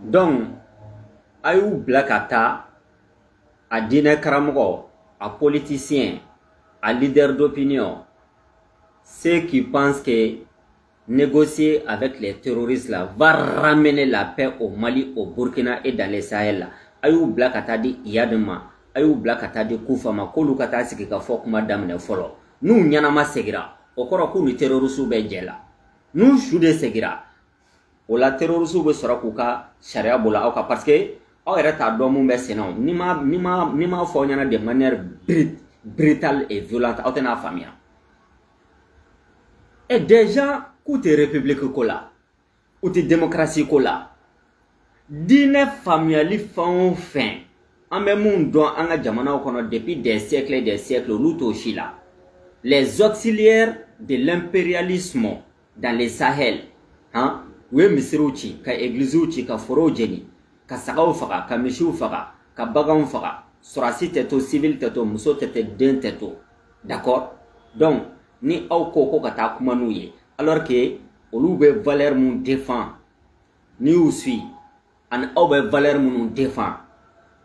Donc, ayou blakata, à dîner karamoko, à politicien, à leader d'opinion, ceux qui pensent que négocier avec les terroristes là va ramener la paix au Mali, au Burkina et dans les Sahel là. Ayou blakata di Iyadema, ayou blakata di Koufama, kolu kata siki ka fok madame ne folo. Nous nyanama segira, okoro kou ni terroristes be djela. Nous choude segira. O la terroristes be sora kuka sharia bola auka parce que aw yɛrɛ t'a dɔn mun bɛ sen na ni ma fɔ ɲɛna de manière brutale et violente aw tɛna faamuya. Et déjà k'u tɛ république ko la u tɛ démocratie ko la diinɛ faamuyali fɛn o fɛn an bɛ mun dɔn an ka jamanaw kɔnɔ depuis des siècles et des siècles olu t'o si la. Les auxiliaires de l'impérialisme dans les Sahel hein, u ye misiriw ci ka églisew ci ka forow jeni ka sagaw faga ka misiw faga ka baganw faga surasi tɛ to civil tɛ to muso tɛ to den tɛ to d'accord. Donc ni aw ko ka taa kuma n'u ye alors que olu bɛ valeur mun défend ni y'u suit ani aw bɛ valeur minnu défend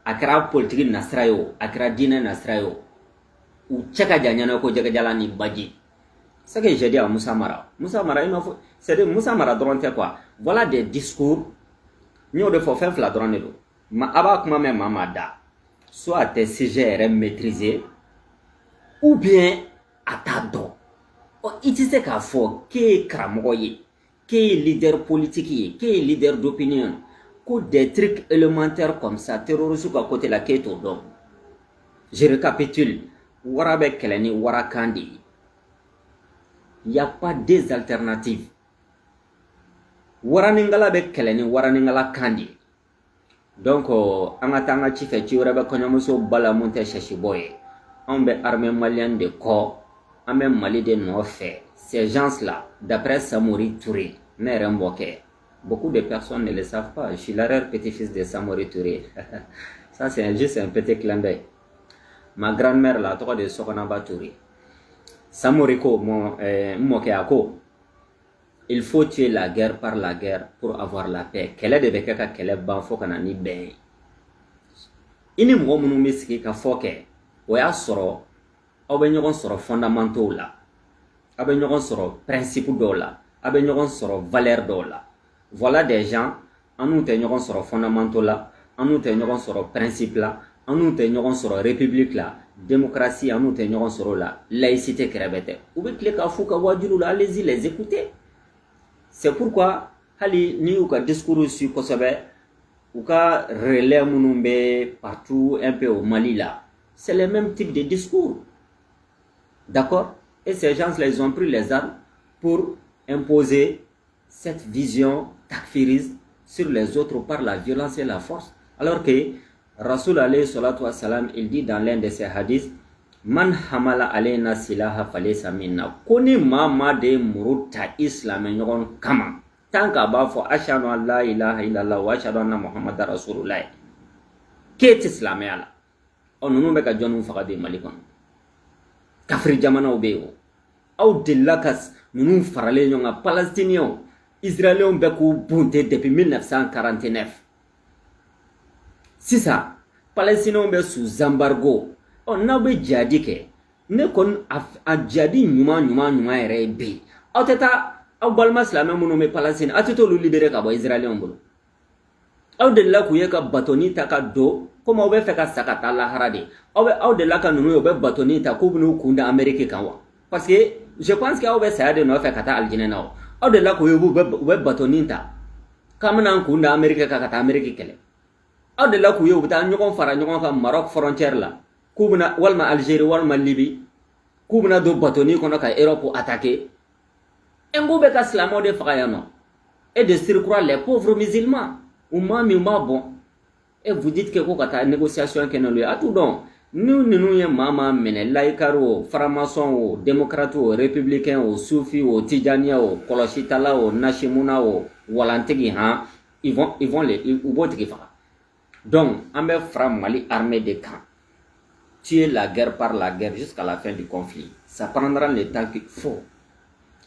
a kɛra politique nasira ye o a kɛra diinɛ nasira ye o u cɛ ka jan ɲɛna ko jɛgɛjala ni baji. C'est ce que j'ai dit à Moussa Mara. Moussa Mara, c'est Moussa Mara dɔrɔn tɛ quoi. Voilà des discours nous de faut faire fladron de l'eau. Ma aba kuma même mamada. Soit tes sujets maîtrisés ou bien à ta don. Il te sait qu'à fort qui cramoye, qui leader politique, qui leader d'opinion, que des trucs élémentaires comme ça terroristes à côté la quête au don. Je récapitule. Warabe keleni warakandi. Il n'y a pas des alternatives. Waraningala be keleni waraningala kandi. Donc angatanga chife chiurebe konyamuso bala monte shashiboye. On be armée malienne de corps, on be Mali de Nord-Fait. Ces gens-là, d'après Samori Touré, beaucoup de personnes ne le savent pas. Je suis l'arrière-petit-fils de Samori Touré. Ça c'est juste un petit clin d'œil. Ma grand-mère la droit de Sokonaba Touré. Samoriko Mokeako. Il faut tuer la guerre par la guerre pour avoir la paix. Quelle est de Bekaka, quelle est Banfo Kanani Ben. Ini mou miski ka foke. Oya soro. Abenyogon soro fondamentaux la. Abenyogon soro principe do la. Abenyogon soro valeur do la. Voilà des gens. En nous tenyogon soro fondamentaux la. En nous tenyogon soro principe la. En nous tenyogon soro république la. Démocratie en nous tenyogon soro la. Laïcité krebete. Ou bien kleka fouka wadjulu la. Allez-y les écouter. C'est pourquoi, hali ni ou ka discours sur Kosobe, ou ka relais mounumbe partout un peu au Mali là, c'est le même type de discours. D'accord? Et ces gens-là, ils ont pris les armes pour imposer cette vision takfiriste sur les autres par la violence et la force. Alors que Rasoul alayhi salatu wassalam, il dit dans l'un de ses hadiths, Man hamala alayna silaha falesa minna. Koni mama de muruta islam nyogon kama. Tanka bafo ashadu an la ilaha illallah wa ashadu anna Muhammad Rasulullah. Ket islamé ala. Onunu beka jonu fakade malikon. Kafri jamana obeo. Au delakas nunu farale nyonga palestinien. Israélien beku bunte depuis 1949. C'est ça. Palestiniens be sous embargo. On n'a pas jadi ke ne kon a jadi nyuma ere bi ateta aw balma islamé mono me Palestine ateto lu libérer ka bo israélien bolo aw de la ku ye ka batoni ta ka do comme be fe ka sakata la harade aw de la ka nunu be batoni ta ko bunu kunda Amérique kan wa parce que je pense que aw be sa de no fe kata aljine na aw de la ku ye be batoni ta kamana kunda Amérique ka kata Amérique kele aw de la ku ye buta nyokon fara nyokon ka Maroc frontière la Koubna walma Algérie walma Libye Koubna do batoni kono ka Europe attaquer engo be ka slamo de frayano et de surcroît les pauvres musulmans ou mami bon et vous dites que ko kata négociation que non a tout donc nous y mama mene laïkaro franc-maçon ou démocrate ou républicain ou soufi ou tidjania ou koloshitala ou nashimuna ou walantegi hein ils vont les ou botiki fa donc ambe fra Mali armée de camp tuer la guerre par la guerre jusqu'à la fin du conflit. Ça prendra le temps qu'il faut.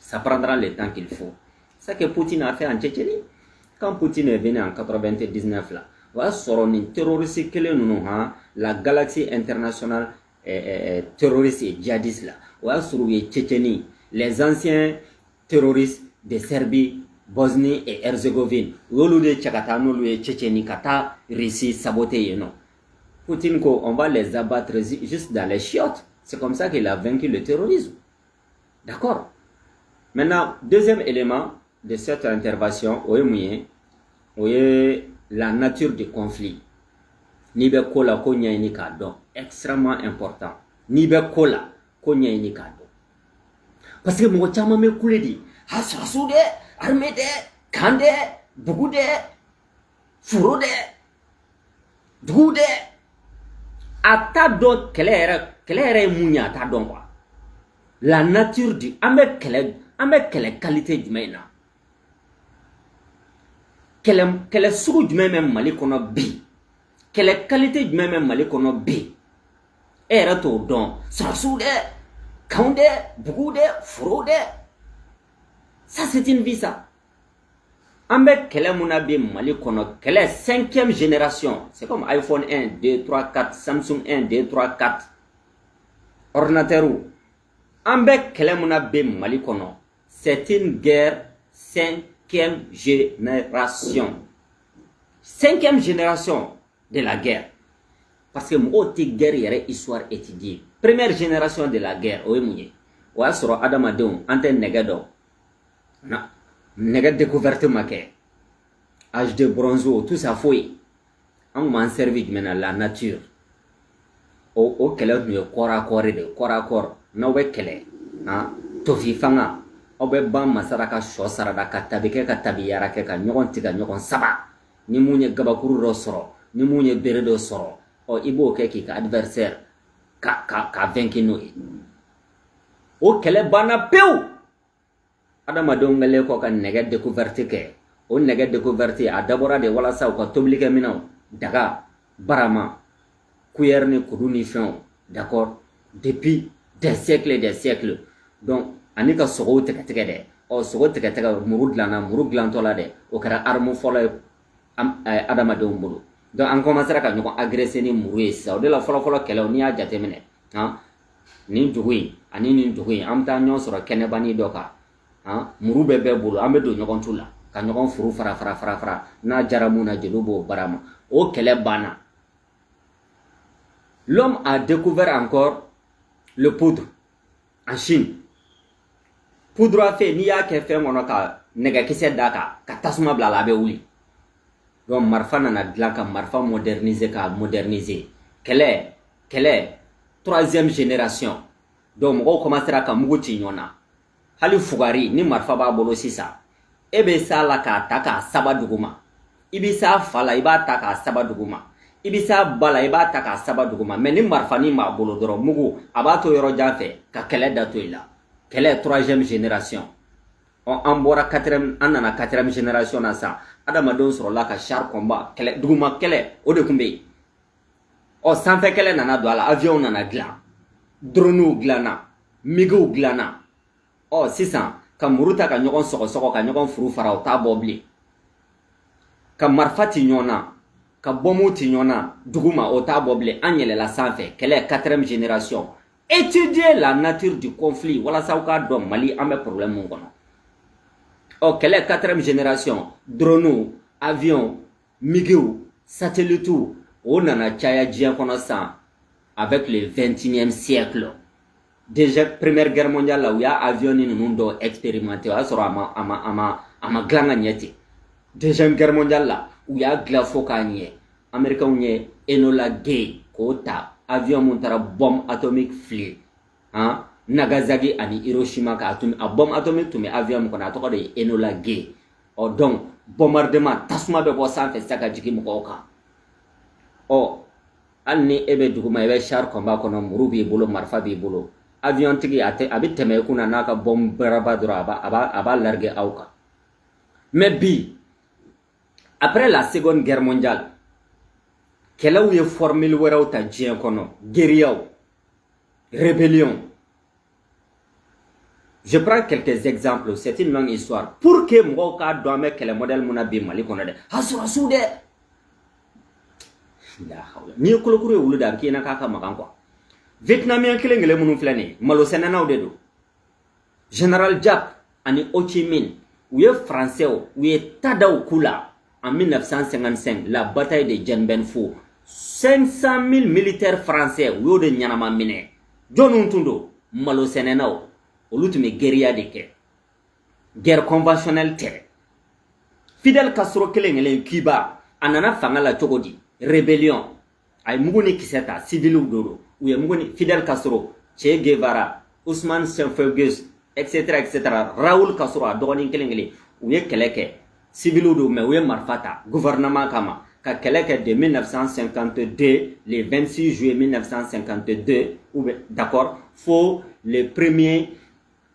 Ça prendra le temps qu'il faut. C'est ce que Poutine a fait en Tchétchénie. Quand Poutine est venu en 99 là, voilà sur les terroristes que nous la galaxie internationale terroriste et djihadiste là, voilà sur les Tchétchénie, les anciens terroristes de Serbie, Bosnie et Herzégovine, wolu de Tchakatano, le Tchétchénie, Kata, Russie, saboté, non. Poutine, on va les abattre juste dans les chiottes. C'est comme ça qu'il a vaincu le terrorisme. D'accord? Maintenant, deuxième élément de cette intervention, la nature du conflit. Nibe kola konya ini kado, extrêmement important. Nibe kola konya ini kado. Parce que mon chama me koule di, ha sarasude, armede, kande, bugude, furude, dugude. A ta don kɛlɛ munya ta don quoi. La nature du an bɛ kɛlɛ qualité jumɛn na kɛlɛ sugu jumɛn bɛ Mali kɔnɔ bi kɛlɛ qualité jumɛn bɛ Mali kɔnɔ bi e yɛrɛ t'o dɔn sarasiw dɛ kanw dɛ buguw dɛ forow dɛ ça c'est une vie ça. An bɛ kɛlɛ mun na bi Mali kɔnɔ kɛlɛ 5e génération, c'est comme iPhone 1 2 3 4, Samsung 1 2 3 4 ordinateur. An bɛ kɛlɛ mun na bi Mali kɔnɔ, c'est une guerre 5e génération. 5e génération de la guerre. Parce que mɔgɔw tɛ guerre yɛrɛ histoire étudier. Première génération de la guerre o ye mun ye? O y'a sɔrɔ adamadenw an tɛ nɛgɛ dɔn. Na nɛgɛ découverte ma kɛ. Âge de bronze tout ça foyi. An m'an servi jumɛn na la nature. O kɛlɛ tun ye corps à corps de corps à corps. N'aw bɛ kɛlɛ tofi fanga aw bɛ ban masara ka sɔ sarada ka tabi kɛ ka tabi yara kɛ ka ɲɔgɔn tigɛ ɲɔgɔn saba. Ni mun ye gabakuru dɔ sɔrɔ, ni mun ye bere dɔ sɔrɔ, i b'o kɛ k'i ka adversaire ka vaincre n'o ye. O kɛlɛ banna pewu. Adamadenw kɛlen kɔ ka nɛgɛ découverte kɛ. O nɛgɛ découverte a dabɔra de walasa u ka tobilikɛ minɛnw, daga, barama, cuillère ni kudu ni fɛnw, d'accord, depuis des siècles et des siècles. Donc ani ka sogow tigɛtigɛ dɛ. Sogo tigɛtigɛ muru dilanna, muru dilantɔ la dɛ, o kɛra arme fɔlɔ ye adamadenw bolo. Donc an commencera ka ɲɔgɔn agresser ni muru ye sisan. O de la fɔlɔfɔlɔ kɛlɛw n'i y'a jateminɛ, nin dugu in ani nin dugu in an bɛ taa ɲɔgɔn sɔrɔ kɛnɛbani dɔ kan. Muru bɛ bɛɛ bolo, an bɛ don ɲɔgɔn tu la ka ɲɔgɔn furu fara n'a jara mun na jeliw b'o barama. O kɛlɛ banna. L'homme a découvert encore le poudre en Chine. Poudre a fait n'i y'a kɛ fɛn kɔnɔ ka nɛgɛkisɛ d'a kan ka tasuma bila a la a bɛ wuli. Donc marifa nana dilan ka marifa moderniser ka moderniser. Kɛlɛ 3e génération. Donc mɔgɔw commencera ka mugu ci ɲɔgɔn na. Hali fugari ni marifa b'a bolo sisan e bɛ s'a la k'a ta k'a saba duguma. I bɛ s'a fa la i b'a ta k'a saba duguma. I bɛ s'a ba la i b'a ta k'a saba duguma. Mais ni marifanin b'a bolo dɔrɔn mugu a b'a to yɔrɔ jan fɛ ka kɛlɛ da to i la. Kɛlɛ 3e génération. An bɔra 4e, an nana 4e génération na sisan adamadenw sɔrɔla ka char combat kɛlɛ duguma kɛlɛ o de tun bɛ yen. Sanfɛ kɛlɛ nana don a la, avion nana dilan, dronew dilanna, migiw dilanna. Sisan ka muru ta ka ɲɔgɔn sɔgɔsɔgɔ ka ɲɔgɔn furu fara o t'a bɔ bilen. Ka marifa ci ɲɔgɔn na, ka bɔmu ci ɲɔgɔn na duguma o t'a bɔ bilen. An yɛlɛla sanfɛ kɛlɛ 4e génération. Étudier la nature du conflit walasa aw k'a dɔn Mali an bɛ problème mun kɔnɔ. Kɛlɛ 4e génération, dronew, avion, migiw, satellitew o nana caya diɲɛ kɔnɔ sisan avec le 21e siècle. Déjà première guerre mondiale là où il y a avion ni ninnu dɔ expérimenté o y'a sɔrɔ a ma dilan ka ɲɛ ten. Deuxième guerre mondiale là où il y a dilan fo k'a ɲɛ. Américains ye Enola Gay k'o ta avion mun taara bombe atomique fili Nagasaki ani Hiroshima ka a bombe atomique tun bɛ avion mun kɔnɔ a tɔgɔ de ye Enola Gay. Donc bombardement tasuma bɛ bɔ sanfɛ sisan ka jigin mɔgɔw kan. Hali ni e bɛ duguma i bɛ char combat kɔnɔ muru b'i bolo marifa b'i bolo. Avion tigi a bɛ tɛmɛ i kunna n'a ka bombe baraba dɔrɔn a b'a larguer aw kan. Mais bi après la seconde guerre mondiale kɛlɛw ye formule wɛrɛw ta diɲɛ kɔnɔ, guérillaw, rébellion. Je prends quelques exemples, c'est une longue histoire. Pour que moi, doit mettre le modèle mon abi mali konade. Hasura soude. Ni kolokuru e wulu da ki na kaka makan quoi. Vietnamien kelen ngele munu flani, malo senana o dedo. Général Diap ani Ho Chi Minh, ou est français ou est Tadao Kula en 1955, la bataille de Dien Bien Phu. 500 000 militaires français ou de Nyanama Mine. John Untundo, malo senana o. Olutume guerrier de ke. Guerre conventionnelle te. Fidel Castro kelengelen Cuba anana fangala chokodi. Rébellion. Ay muguni kiseta civil dodo. Ou ye muguni Fidel Castro, Che Guevara, Ousmane Saint-Fergus, etc. Raoul Castro a dogoni kelengeli. Ou ye keleke civil do mais ou ye marfata gouvernement kama. Ka keleke de 1952, le 26 juillet 1952, ou d'accord, faut le 1er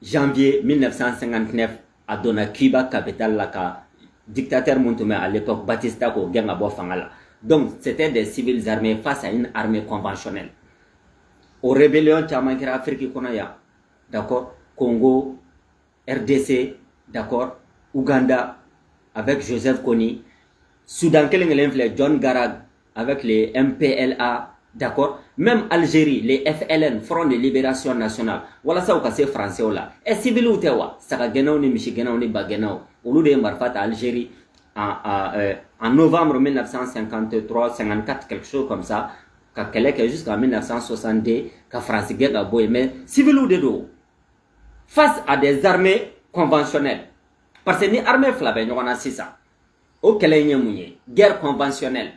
janvier 1959 à Dona Cuba, capitale la dictateur Montoumé à l'époque, Batista ko genga bo fangala. Donc c'était des civils armés face à une armée conventionnelle. Aux rébellions Tchamankira Afrique Konaya, d'accord, Congo, RDC, d'accord, Ouganda avec Joseph Kony, Soudan Kelengelen John Garag avec les MPLA. D'accord? Même Algérie, les FLN, Front de Libération Nationale. Voilà ça au casse français là. Et civil ou tewa, ça genao ni michigenao ni bagenao. Au lieu de marfat à Algérie en novembre 1953, 54 quelque chose comme ça. Ka keleke jusqu'en 1962, ka France guerre boy mais civil ou de dos. Face à des armées conventionnelles. Parce que ni armée flabe n'y a ça. Au kelenye mounye, guerre conventionnelle.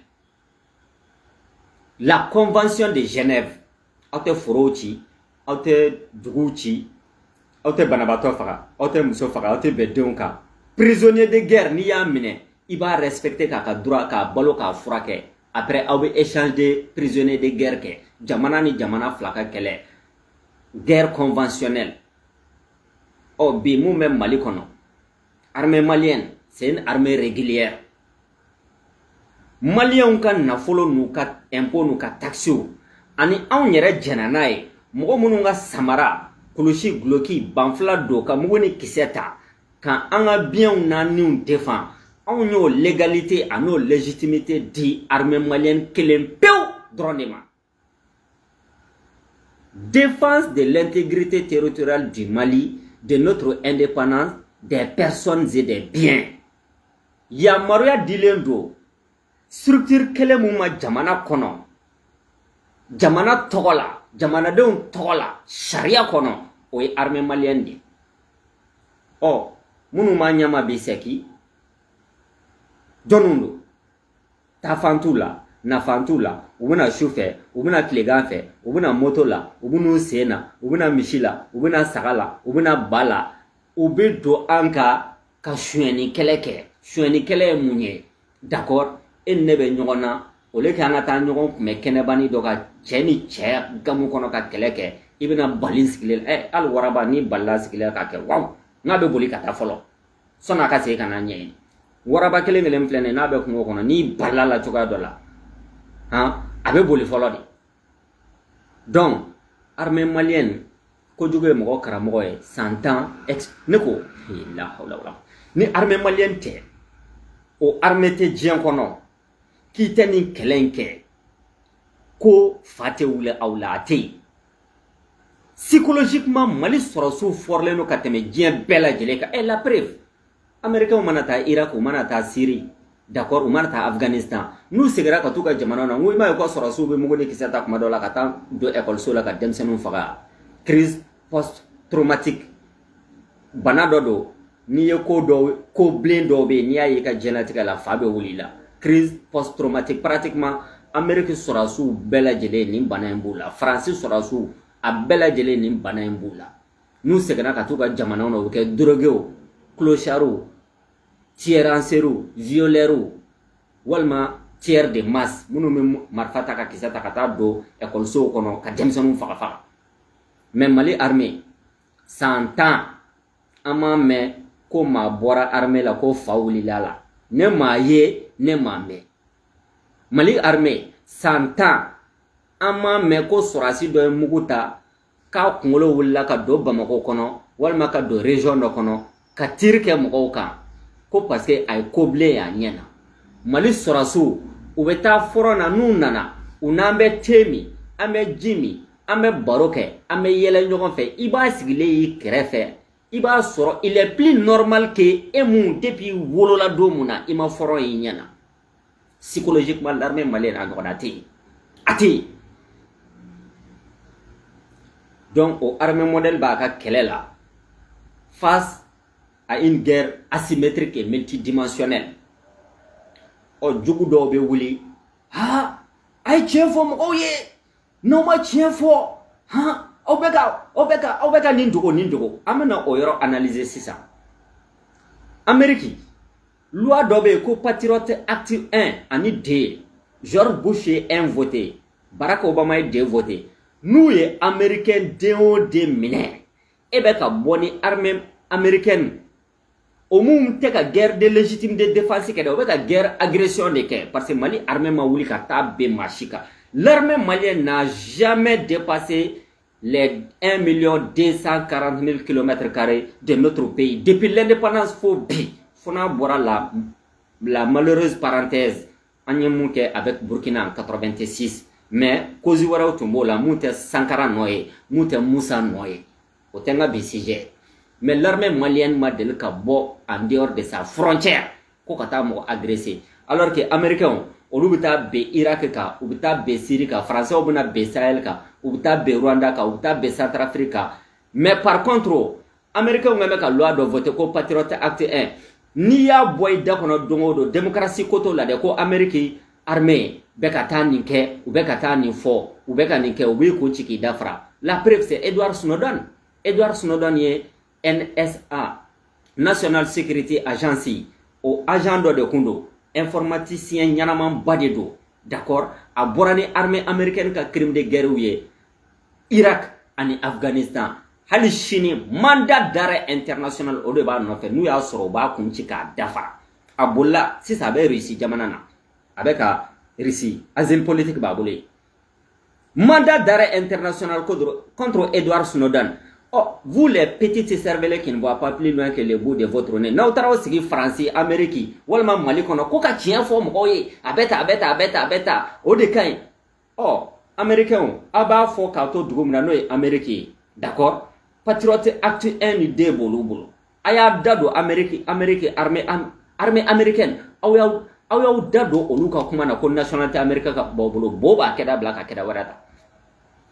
La convention de Genève, aute Forochi, aute Dugouchi, aute Banabato Fara, aute Mousso Fara, aute Bedonka. Prisonnier de guerre, ni yamine, il va respecter kaka droit ka balo ka frake. Après, il va échanger prisonniers de guerre ke. Jamana ni jamana flaka kele. Guerre conventionnelle. Oh, bi mou même Mali kono. Armée malienne, c'est une armée régulière. Maliens ka nafolo nu ka impôt nu ka taxio ani anw yɛrɛ jɛnana ye mɔgɔ minnu ka samara kulusi gloki banfula do ka mugu ni kisɛ ta ka an ka biens n'aniw défend anw y'o légalité ani légitimité di armée malienne kelen pew dɔrɔn de ma. Défense de l'intégrité territoriale du Mali, de notre indépendance, des personnes et des biens. Yamaruya dilen do structure kele muma jamana kono jamana togola jamana deun togola sharia kono o ye armée malienne di oh munu ma nyama biseki jonundo ta fantula na fantula ubuna chauffeur ubuna klegan fe ubuna moto la ubuna sena ubuna mishila ubuna sagala ubuna bala ube do anka ka shueni kele munye d'accord. Et ne be ɲɔgɔnna o le k'an ka taa ɲɔgɔn kunbɛ kɛnɛbani dɔ ka cɛ ni cɛ gamu kɔnɔ ka kɛlɛ kɛ i bɛna bali sigilen hali waraba ni balila sigilen ka kɛ waw n'a bɛ boli ka taa fɔlɔ sɔnni a ka segin ka n'a ɲɛɲini waraba kelen filɛ nin ye n'a bɛ kungo kɔnɔ n'i balila la cogoya dɔ la a bɛ boli fɔlɔ de. Donc armée malienne kojugu ye mɔgɔ karamɔgɔ ye san 10 ne ko la hawla wala ni armée malienne tɛ o armée tɛ diɲɛ kɔnɔ qui teni kelenke ko fate wule awlate psychologiquement Mali sorosu forle no kateme dien bela jeleka et la preuve américain manata Irak manata Syrie d'accord manata Afghanistan nous segera ka tuka jamana na ngui ma ko sorosu be mugoni kisata kuma dola kata do école sola ka demsenu faga crise post traumatique bana dodo ni ye ko blen do be ni ayi ka genetique la fabe wulila crise post-traumatique pratiquement Amérique sera sous bella gelé ni banamboula France sera sous a bella gelé ni banamboula nous c'est que katuka jamana no ke drogueo clocharo tierancero violero walma tiers de masse munu marfata ka kisata kata do école so kono ka demsonu faga même Mali armée 100 ans ama me ko ma bora armée la ko fauli la ne ma ye ne ma me Mali armée 100 ans ama me ko sorasi do muguta ka kungolo wula ka do Bamako kono walma ka do région do kono ka tirke mo kan ko parce que ay koble ya nyena mali sorasu ubeta forona nunana unambe temi ambe jimi ambe baroke ambe yele nyogon fe iba sigile yi krefe iba soro il est plus normal que emu depuis wolola domuna ima foro yi nyena psychologiquement l'armée malienne a gordati ati donc au armée modèle ba ka kelela face à une guerre asymétrique et multidimensionnelle o jugu do be wuli ha ay chefo mo oye no ma chefo ha obeka nindugo amena oyoro analyser ça Amérique loi dobe ko Patriot Act 1 ani 2 George Bush est un voté Barack Obama est 2 voté nous les américains de mine et beka boni armée américaine au moment de la guerre de légitime de défense qui est la guerre agression de guerre parce que Mali armée maouli kata be machika l'armée malienne n'a jamais dépassé les 1 240 000 km² de notre pays depuis l'indépendance fona bora la malheureuse parenthèse anyemouke avec Burkina en 86 mais kozi wara utumbo la moute Sankara noye moute Moussa noye otenga BCG mais l'armée malienne m'a donné ka bo en dehors de sa frontière ko kata mo agressé alors que américains olubita be Irak ka ubita be Syrie ka français obuna be Sahel ka ubita be Rwanda ka ubita be Centrafrique mais par contre américains ngame ka loi de voter ko Patriot Act 1 ni ya boy da kono dongo démocratie koto la de ko Amérique armée be ka taninke ube ka taninfo ube ka ninke ube ko chiki dafra la preuve c'est Edward Snowden ye NSA National Security Agency au agent de kundo informaticien nyanaman badedo d'accord a borani armée américaine ka crime de guerre ouye Irak ani Afghanistan hali chini mandat d'arrêt international o de ba no fe nu ya soro ba kunci ka dafa abulla si sabe Russie jamanana abeka Russie asile politique ba bolé mandat d'arrêt international contre Edward Snowden. Oh, vous les petites cerveaux qui ne voient pas plus loin que le bout de votre nez. Nous avons aussi Français, Amérique, Walma Mali, Koka tient forme, oye, abeta. Au décain. Oh, Américain, Aba fo kato drumnano Amérique. D'accord? Patriote Act 1 de bolo. Aya dado Amérique, armée américaine. Awa dado oluka kumana ko nationalité américaine ka bobolo boba keda black keda warata.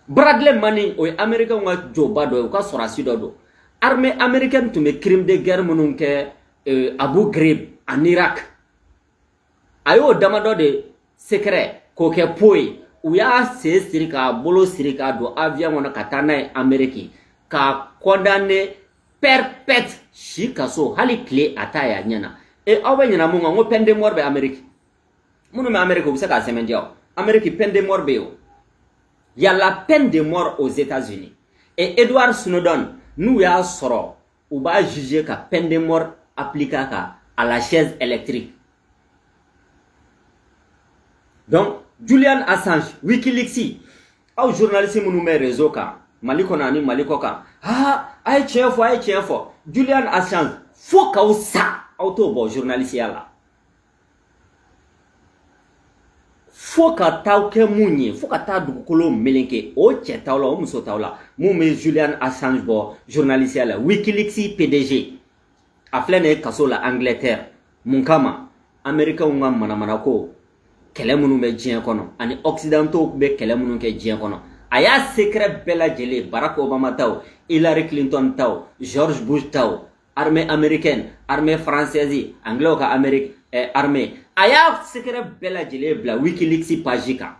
Bradley Manning o Américain nga joba do ka sorasi do armée américaine tume crime de guerre mununke Abu Ghraib en Irak ayo damado de secret ko ke poi ou ya se sirika bolo sirika do avion wana katana Amérique ka condamné perpète shikaso hali clé ataya nyana e awa nyana munga ngo pende morbe Amérique munu me Amérique bu saka semendiao Amérique pende morbe yo. Il y a la peine de mort aux États-Unis. Et Edward Snowden, nous y a soro, ou va juger que peine de mort appliquée à la chaise électrique. Donc, Julian Assange, Wikileaks, au journaliste nous met réseau ka, Malikonani, Malikoka. Ah, aïe tiens fort. Julian Assange, faut qu'on ça, auto bon journaliste là. Faut que taw ke munye faut que ta dugukolo melenke o che tawla o muso tawla mume Julian Assange bo journaliste la Wikileaks PDG aflene kaso la Angleterre munkama America unga mana ko kele munu me jien kono ani occidentaux be kele munu ke jien kono aya secret bela jele Barack Obama taw Hillary Clinton taw George Bush taw armée américaine armée française anglo ka Amérique armée aya secret bela jele bla Wikileaks pagika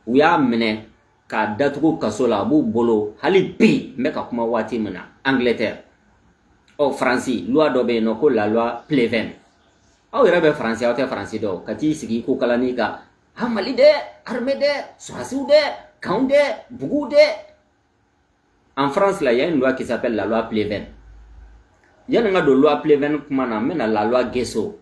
uya mene ka datugo kasola bu bolo hali bi meka kuma wati mena Angleterre o France loi dobe no ko la loi Pleven aw yerabe France awte France do kati sigi ko kalani ka hamali de armée de soasu de kaunde bugu de en France là il y a une loi qui s'appelle la loi Pleven. Il y a une loi Pleven qui mène la loi Guesso.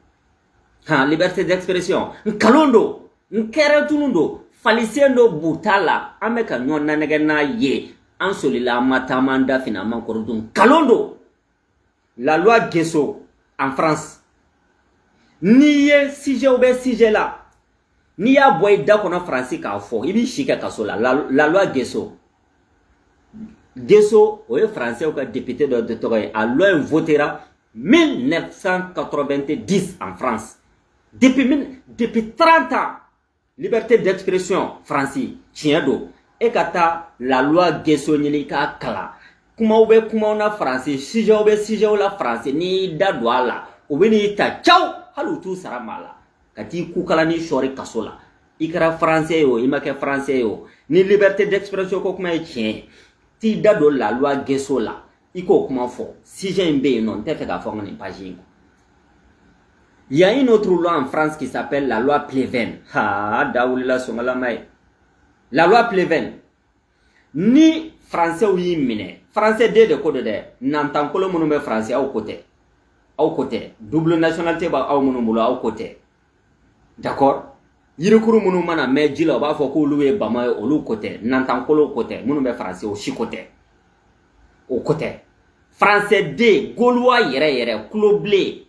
Liberté d'expression. Kalondo, Nkeretunundo, Faliciendo Butala, Ameka non nanegana ye. en solila matamanda finalement korodun kalondo la loi Guesso en France ni ye sujet ou be sujet là ni ya boy da kono français ka fo ibi shika kasola la loi Guesso ouais français ou député de Togoy a loi votera 1990 en France depuis 30 ans liberté d'expression français tiendo et kata la loi Guesso ni ka kala kuma ube kuma na français sujet ou la français ni da douala ube ni ta ciao halutu saramala kati ku kala ni shori kasola ikara français yo imake français yo ni liberté d'expression ko kuma tien ti dado la loi Guesso la iko kuma fo si j'ai un bé non te fait ka fo ngani page. Il y a une autre loi en France qui s'appelle la loi Pleven. Ha daoulila songala mai. La loi Pleven ni français ou yimine français de code de nantan ko lo munu be français au côté double nationalité ba au munu mulo au côté d'accord yirikuru munu mana me jila ba fo ko luwe bama o lu côté nantan ko lo côté munu be français au chi côté au côté français de gaulois yere cloblé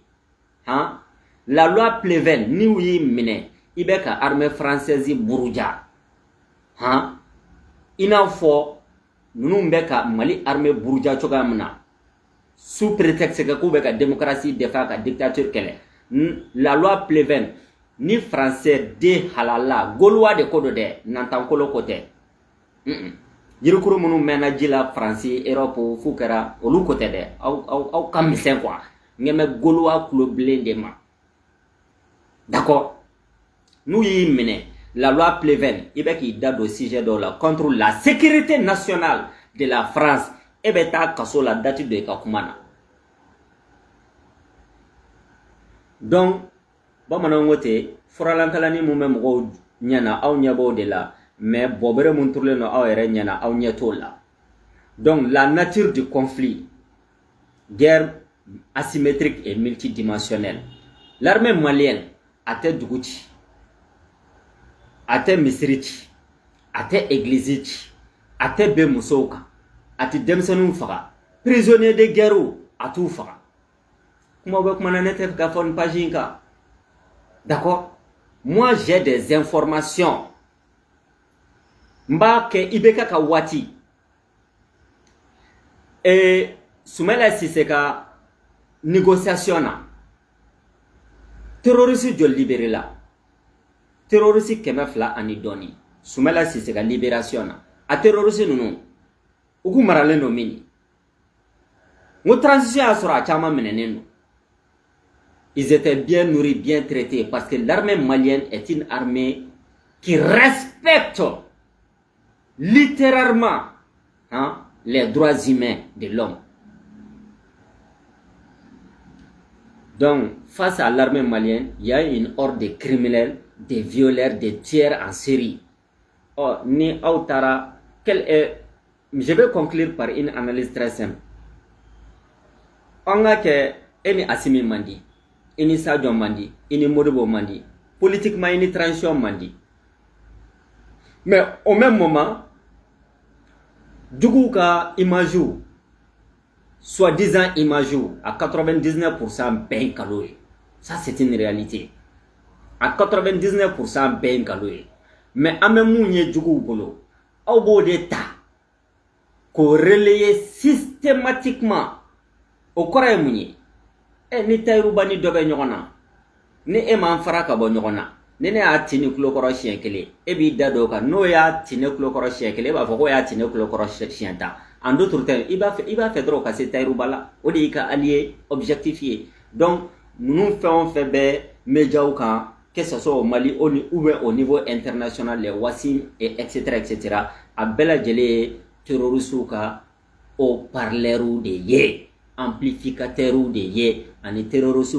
hein la loi Pleven ni wi mine ibeka armée française buruja hein ina fo nunu beka mali armée buruja chogamna sous prétexte que ko beka démocratie défa ka dictature kele la loi Pleven ni français de halala gaulois de code de nantan ko lo côté yirukuru munu mena jila français Europe fukara olu côté de au kamisen quoi ngeme gaulois cloblé de ma. D'accord. Nous y menons la loi Pleven, qui date au sujet de la contre la sécurité nationale de la France. Et bien, ta kaso la date de Kakumana. Donc, bon, maintenant, Foralankalani moumem ro nyana au nyabo de la, mais bobere montourle no au ere nyana au nyatola. Donc, la nature du conflit, guerre asymétrique et multidimensionnelle. L'armée malienne ate duguti ate misriti ate église ate be musoka ate demsanu faga prisonnier de guerre atu faga kuma be kuma na tef ka fon pajinka. D'accord, moi j'ai des informations mba ke ibeka ka wati et Soumela Siseka négociation na terroriste de libérer là. Terroriste kemefla ani doni. Soumela Siseka libération na. A terroriste nous. Ugu marale no mini. Mo transition a sura chama meneneno. Ils étaient bien nourris, bien traités parce que l'armée malienne est une armée qui respecte littéralement les droits humains de l'homme. Donc, face à l'armée malienne, il y a une horde de criminels, de violeurs, de tueurs en série. Oh, ni autara, je vais conclure par une analyse très simple. On a que Eni Assimi Mandi, Eni Sadio Mandi, Eni Modibo Mandi, politiquement Eni transition Mandi. Mais au même moment, Djougouka Imajou, soi-disant Imajou, à 99% ben caloé. Ça, c'est une réalité. À 99% ben caloé. Mais à même mounier Djougou Bolo, au bout d'état, qu'on relaye systématiquement au Corée mounier. Et ni taïrouba ni dobe nyona. Ni eman faraka bo nyona. Nene a tini kulokoro chien kele. Ebi dadoka no ya tini kulokoro chien kele. Ba foko ya tini kulokoro chien ta. En d'autres termes, il va faire trop casser taïroubala. Ou de ka allié, objectifié. Donc, nous faisons faire médias que ce soit au Mali ou au niveau international, les Wassim, etc. À Bela Djele, terroristes au parleur de yé, amplificateur de yé, en terroristes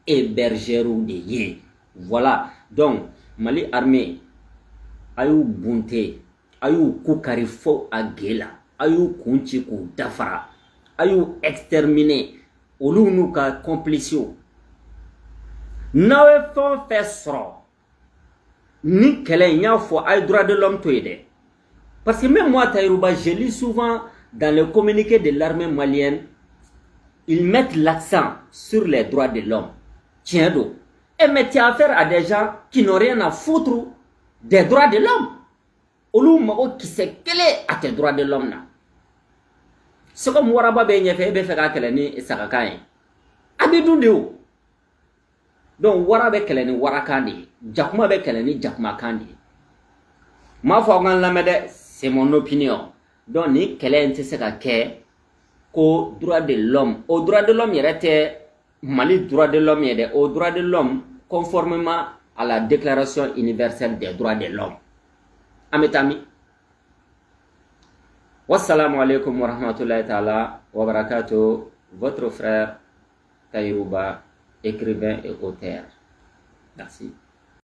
hébergeur de yé. Voilà. Donc, Mali armée, ayou bunte, ayou koukarifo à Gela. Ayou kunchi ku dafara ayou exterminé olu nou ka complicio nawe fon fesro ni kele nya fo ay droit de l'homme to yede Parce que même moi, Taïrouba, je lis souvent dans le communiqué de l'armée malienne, ils mettent l'accent sur les droits de l'homme. Tiens donc. Et mais tu as affaire à des gens qui n'ont rien à foutre des droits de l'homme. Olu mago qui s'est quel à tes droits de l'homme là. C'est comme Waraba Benye fait faire Keleni et Sarakaye. Abidou de où? Donc Warabe Keleni Warakandi, Jakuma be Keleni Jakuma Kandi. Ma foi, c'est mon opinion. Donc ni Kelen Tseka qu'au droit de l'homme. Au droit de l'homme, il y était Mali droit de l'homme, il y a au droit de l'homme conformément à la Déclaration universelle des droits de l'homme. Ametami. Wassalamu alaikum wa rahmatullahi ta'ala wa barakatuh. Votre frère Taïrouba, écrivain et auteur. Merci.